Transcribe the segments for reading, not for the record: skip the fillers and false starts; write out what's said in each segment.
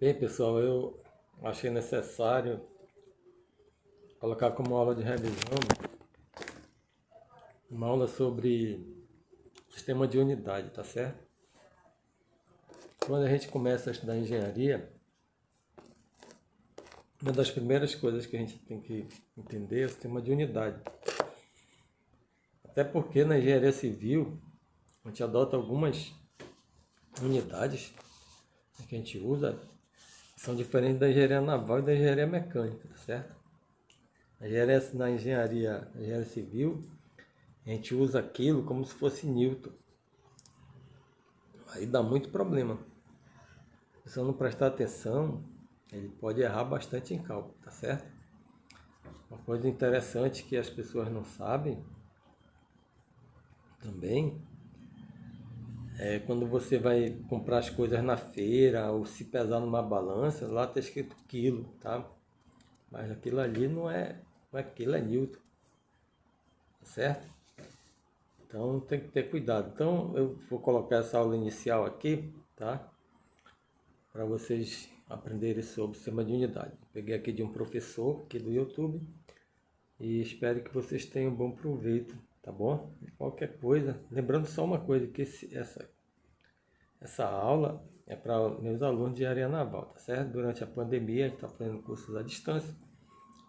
Bem, pessoal, eu achei necessário colocar como aula de revisão uma aula sobre sistema de unidade, tá certo? Quando a gente começa a estudar engenharia, uma das primeiras coisas que a gente tem que entender é o sistema de unidade. Até porque na engenharia civil a gente adota algumas unidades que a gente usa que são diferentes da engenharia naval e da engenharia mecânica, tá certo? Na engenharia civil, a gente usa aquilo como se fosse Newton. Aí dá muito problema. Se eu não prestar atenção, ele pode errar bastante em cálculo, tá certo? Uma coisa interessante que as pessoas não sabem também é quando você vai comprar as coisas na feira ou se pesar numa balança, lá está escrito quilo, tá? Mas aquilo ali não é quilo, é Newton, tá certo? Então tem que ter cuidado. Então eu vou colocar essa aula inicial aqui, tá? Para vocês aprenderem sobre sistema de unidade. Peguei aqui de um professor aqui do YouTube e espero que vocês tenham bom proveito, tá bom? Qualquer coisa, lembrando só uma coisa, que essa aula é para meus alunos de engenharia naval, tá certo? Durante a pandemia a gente está fazendo cursos à distância,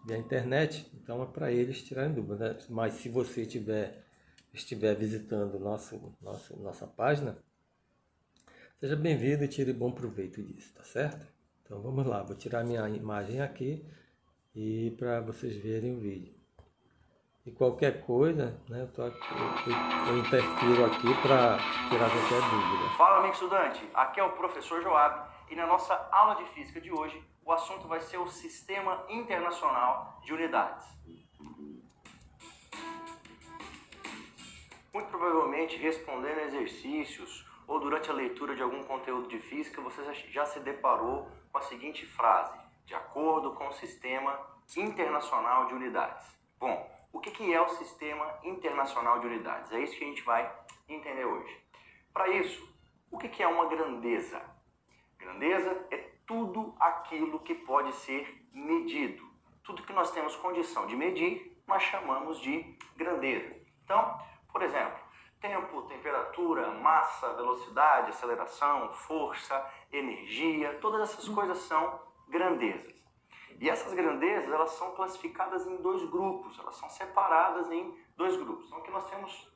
via internet, então é para eles tirarem dúvidas, né? Mas se você estiver visitando nossa página, seja bem-vindo e tire bom proveito disso, tá certo? Então vamos lá, vou tirar minha imagem aqui e para vocês verem o vídeo. E qualquer coisa, né, eu interfiro aqui para tirar qualquer dúvida. Fala, amigo estudante, aqui é o professor Joab e na nossa aula de física de hoje o assunto vai ser o Sistema Internacional de Unidades. Muito provavelmente respondendo exercícios ou durante a leitura de algum conteúdo de física você já se deparou com a seguinte frase: de acordo com o Sistema Internacional de Unidades. Bom, o que é o Sistema Internacional de Unidades? É isso que a gente vai entender hoje. Para isso, o que é uma grandeza? Grandeza é tudo aquilo que pode ser medido. Tudo que nós temos condição de medir, nós chamamos de grandeza. Então, por exemplo, tempo, temperatura, massa, velocidade, aceleração, força, energia, todas essas coisas são grandezas. E essas grandezas, elas são classificadas em dois grupos, elas são separadas em dois grupos. Então aqui nós temos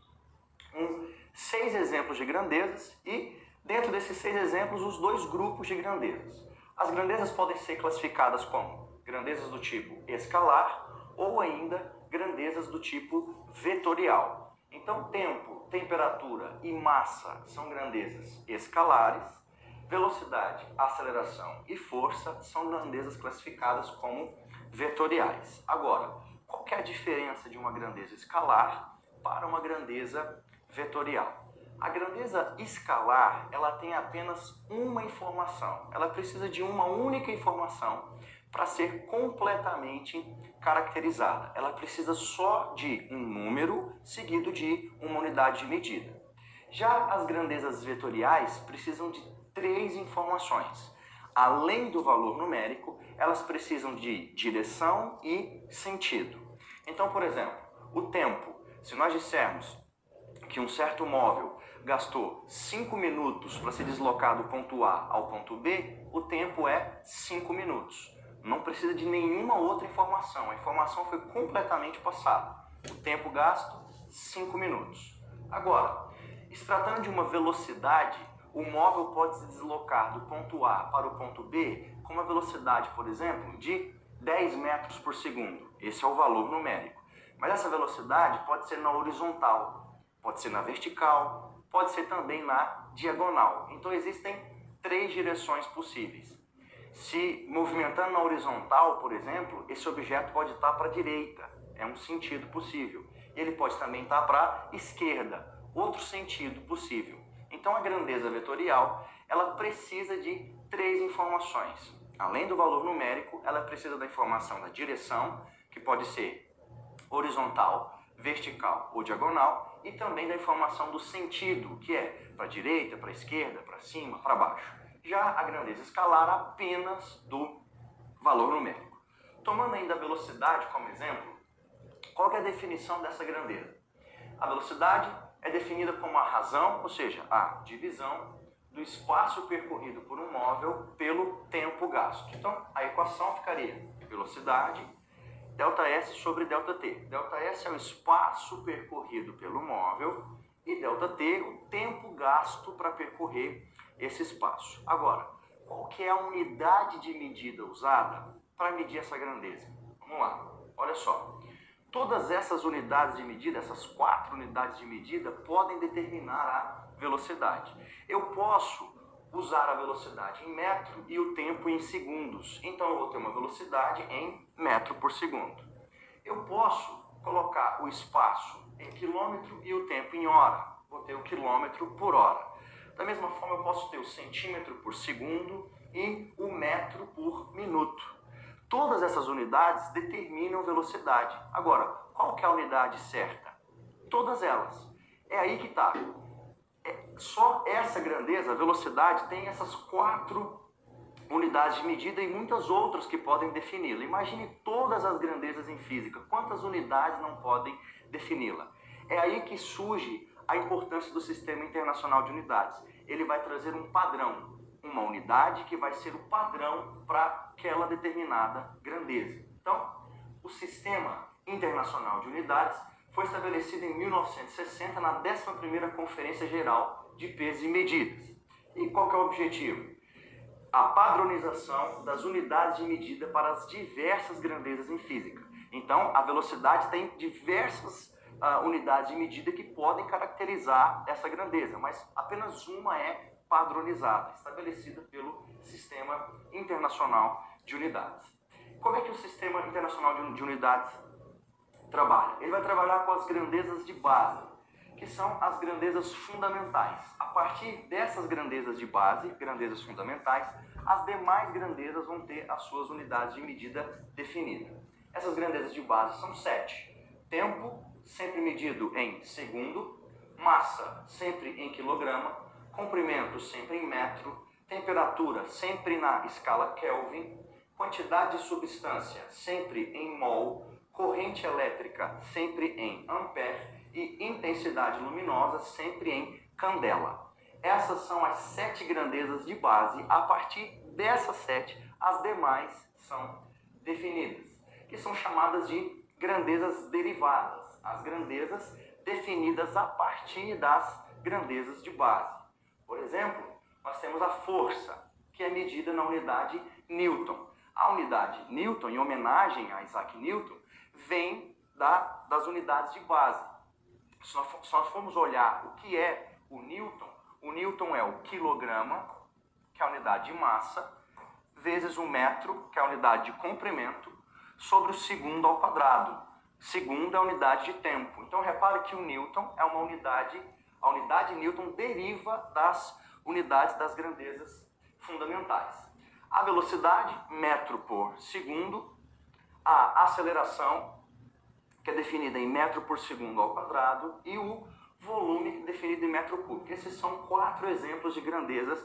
6 exemplos de grandezas e dentro desses 6 exemplos os dois grupos de grandezas. As grandezas podem ser classificadas como grandezas do tipo escalar ou ainda grandezas do tipo vetorial. Então tempo, temperatura e massa são grandezas escalares, velocidade, aceleração e força são grandezas classificadas como vetoriais. Agora, qual é a diferença de uma grandeza escalar para uma grandeza vetorial? A grandeza escalar, ela tem apenas uma informação. Ela precisa de uma única informação para ser completamente caracterizada. Ela precisa só de um número seguido de uma unidade de medida. Já as grandezas vetoriais precisam de 3 informações. Além do valor numérico, elas precisam de direção e sentido. Então, por exemplo, o tempo. Se nós dissermos que um certo móvel gastou 5 minutos para se deslocar do ponto A ao ponto B, o tempo é 5 minutos. Não precisa de nenhuma outra informação. A informação foi completamente passada. O tempo gasto, 5 minutos. Agora, se tratando de uma velocidade, o móvel pode se deslocar do ponto A para o ponto B com uma velocidade, por exemplo, de 10 metros por segundo. Esse é o valor numérico. Mas essa velocidade pode ser na horizontal, pode ser na vertical, pode ser também na diagonal. Então existem 3 direções possíveis. Se movimentando na horizontal, por exemplo, esse objeto pode estar para a direita, é um sentido possível. Ele pode também estar para a esquerda, outro sentido possível. Então a grandeza vetorial, ela precisa de 3 informações. Além do valor numérico, ela precisa da informação da direção, que pode ser horizontal, vertical ou diagonal, e também da informação do sentido, que é para a direita, para a esquerda, para cima, para baixo. Já a grandeza escalar apenas do valor numérico. Tomando ainda a velocidade como exemplo, qual que é a definição dessa grandeza? A velocidade é definida como a razão, ou seja, a divisão do espaço percorrido por um móvel pelo tempo gasto. Então, a equação ficaria velocidade, ΔS sobre ΔT. ΔS é o espaço percorrido pelo móvel e ΔT o tempo gasto para percorrer esse espaço. Agora, qual que é a unidade de medida usada para medir essa grandeza? Vamos lá, olha só. Todas essas unidades de medida, essas 4 unidades de medida, podem determinar a velocidade. Eu posso usar a velocidade em metro e o tempo em segundos. Então eu vou ter uma velocidade em metro por segundo. Eu posso colocar o espaço em quilômetro e o tempo em hora. Vou ter o quilômetro por hora. Da mesma forma eu posso ter o centímetro por segundo e o metro por minuto. Todas essas unidades determinam velocidade. Agora, qual que é a unidade certa? Todas elas. É aí que está. Só essa grandeza, a velocidade, tem essas 4 unidades de medida e muitas outras que podem defini-la. Imagine todas as grandezas em física. Quantas unidades não podem defini-la? É aí que surge a importância do Sistema Internacional de Unidades. Ele vai trazer um padrão, uma unidade que vai ser o padrão para aquela determinada grandeza. Então, o Sistema Internacional de Unidades foi estabelecido em 1960 na 11ª Conferência Geral de Pesos e Medidas. E qual que é o objetivo? A padronização das unidades de medida para as diversas grandezas em física. Então, a velocidade tem diversas unidades de medida que podem caracterizar essa grandeza, mas apenas uma é padronizada, estabelecida pelo Sistema Internacional de Unidades. Como é que o Sistema Internacional de Unidades trabalha? Ele vai trabalhar com as grandezas de base, que são as grandezas fundamentais. A partir dessas grandezas de base, grandezas fundamentais, as demais grandezas vão ter as suas unidades de medida definidas. Essas grandezas de base são 7. Tempo, sempre medido em segundo. Massa, sempre em quilograma. Comprimento, sempre em metro. Temperatura, sempre na escala Kelvin. Quantidade de substância, sempre em mol. Corrente elétrica, sempre em ampere. E intensidade luminosa, sempre em candela. Essas são as 7 grandezas de base. A partir dessas 7, as demais são definidas, que são chamadas de grandezas derivadas. As grandezas definidas a partir das grandezas de base. Por exemplo, nós temos a força, que é medida na unidade Newton. A unidade Newton, em homenagem a Isaac Newton, vem das unidades de base. Se nós formos olhar o que é o Newton é o quilograma, que é a unidade de massa, vezes o metro, que é a unidade de comprimento, sobre o segundo ao quadrado. Segundo é a unidade de tempo. Então, repare que o Newton é uma unidade, a unidade Newton deriva das unidades das grandezas fundamentais. A velocidade, metro por segundo. A aceleração, que é definida em metro por segundo ao quadrado. E o volume, que é definido em metro cúbico. Esses são 4 exemplos de grandezas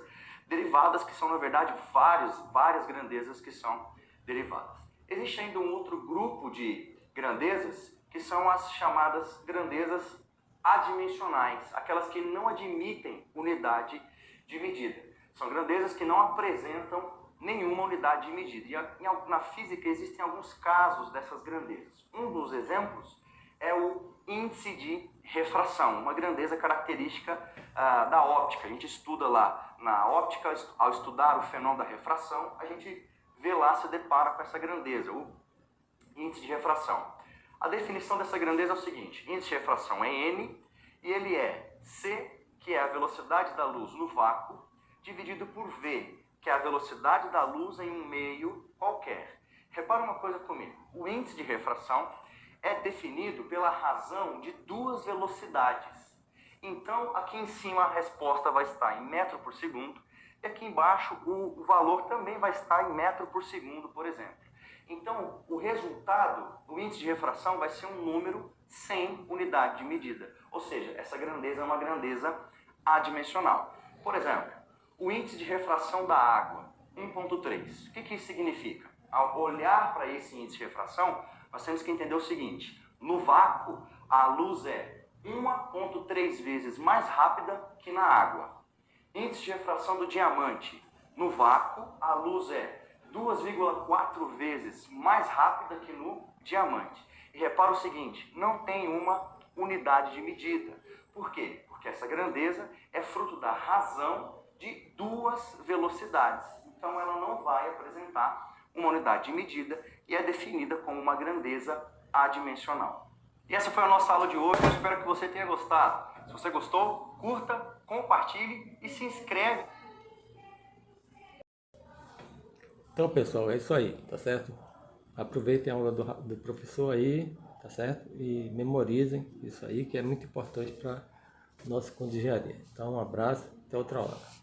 derivadas, que são, na verdade, várias grandezas que são derivadas. Existe ainda um outro grupo de grandezas, que são as chamadas grandezas adimensionais, aquelas que não admitem unidade de medida. São grandezas que não apresentam nenhuma unidade de medida. E na física existem alguns casos dessas grandezas. Um dos exemplos é o índice de refração, uma grandeza característica da óptica. A gente estuda lá na óptica, ao estudar o fenômeno da refração, a gente vê lá, se depara com essa grandeza, o índice de refração. A definição dessa grandeza é o seguinte: índice de refração é N e ele é C, que é a velocidade da luz no vácuo, dividido por V, que é a velocidade da luz em um meio qualquer. Repara uma coisa comigo: o índice de refração é definido pela razão de 2 velocidades. Então, aqui em cima a resposta vai estar em metro por segundo, e aqui embaixo o valor também vai estar em metro por segundo, por exemplo. Então, o resultado, o índice de refração, vai ser um número sem unidade de medida. Ou seja, essa grandeza é uma grandeza adimensional. Por exemplo, o índice de refração da água, 1,3. O que isso significa? Ao olhar para esse índice de refração, nós temos que entender o seguinte: no vácuo, a luz é 1,3 vezes mais rápida que na água. Índice de refração do diamante. No vácuo, a luz é 2,4 vezes mais rápida que no diamante. E repara o seguinte, não tem uma unidade de medida. Por quê? Porque essa grandeza é fruto da razão de duas velocidades. Então ela não vai apresentar uma unidade de medida e é definida como uma grandeza adimensional. E essa foi a nossa aula de hoje, eu espero que você tenha gostado. Se você gostou, curta, compartilhe e se inscreve. Então, pessoal, é isso aí, tá certo? Aproveitem a aula do professor aí, tá certo? E memorizem isso aí, que é muito importante para o nosso curso de engenharia. Então, um abraço, até outra hora.